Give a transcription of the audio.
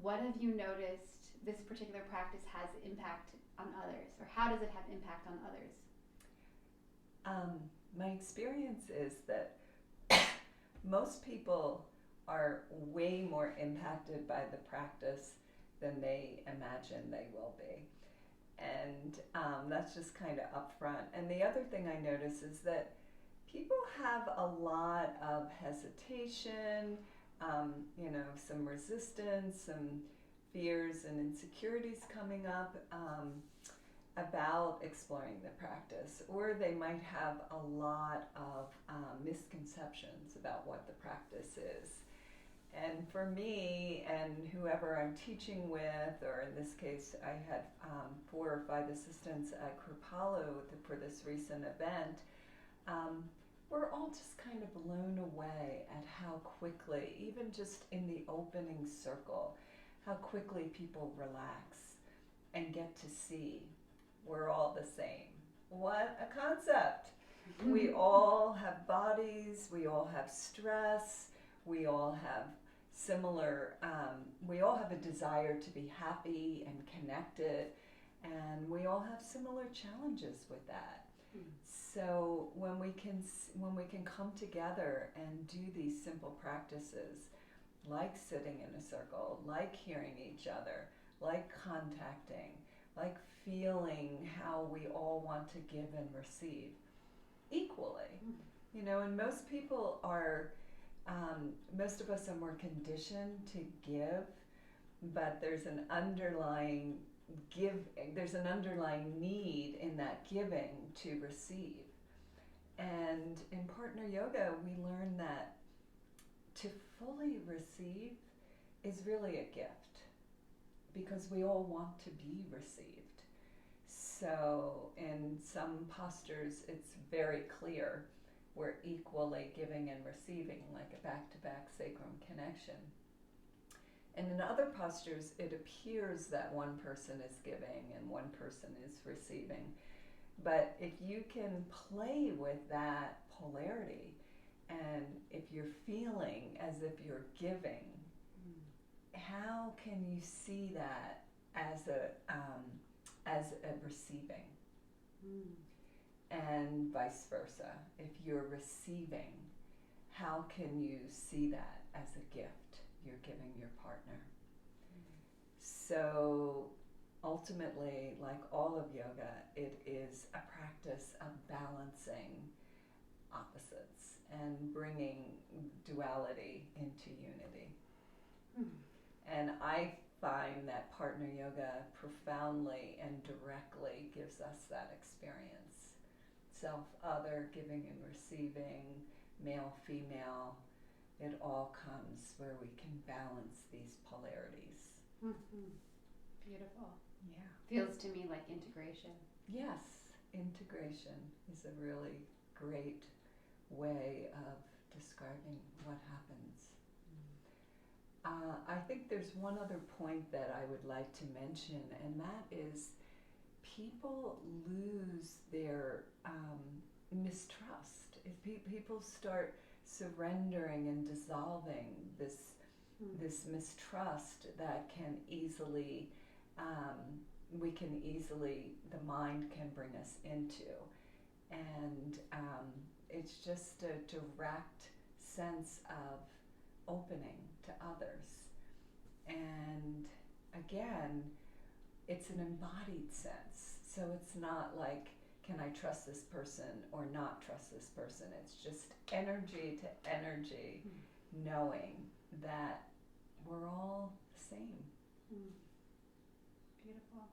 what have you noticed this particular practice has impact on others, or how does it have impact on others? My experience is that most people are way more impacted by the practice than they imagine they will be. And that's just kind of upfront. And the other thing I notice is that people have a lot of hesitation, some resistance, some fears and insecurities coming up about exploring the practice, or they might have a lot of misconceptions about what the practice is. And for me and whoever I'm teaching with, or in this case, I had 4 or 5 assistants at Kripalu for this recent event, we're all just kind of blown away at how quickly, even just in the opening circle, how quickly people relax and get to see we're all the same. What a concept! We all have bodies, we all have stress, we all have we all have a desire to be happy and connected, and we all have similar challenges with that. So when we can come together and do these simple practices, like sitting in a circle, like hearing each other, like contacting, like feeling how we all want to give and receive equally. And most people are, most of us are more conditioned to give, but there's an underlying need in that giving to receive. And in partner yoga, we learn that to fully receive is really a gift, because we all want to be received. So in some postures, it's very clear we're equally giving and receiving, like a back-to-back sacrum connection. And in other postures, it appears that one person is giving and one person is receiving. But if you can play with that polarity, and if you're feeling as if you're giving, how can you see that as a receiving? And vice versa. If you're receiving, how can you see that as a gift you're giving your partner? So ultimately, like all of yoga, it is a practice of balancing opposites and bringing duality into unity. And I find that partner yoga profoundly and directly gives us that experience. Self-other, giving and receiving, male-female, it all comes where we can balance these polarities. Beautiful. Yeah. Feels to me like integration. Yes, integration is a really great way of describing what happens. I think there's one other point that I would like to mention, and that is people lose their mistrust. If people start surrendering and dissolving this mistrust that can easily, the mind can bring us into. And it's just a direct sense of opening to others. And again, it's an embodied sense. So it's not like, can I trust this person or not trust this person? It's just energy to energy, knowing that we're all the same. Beautiful.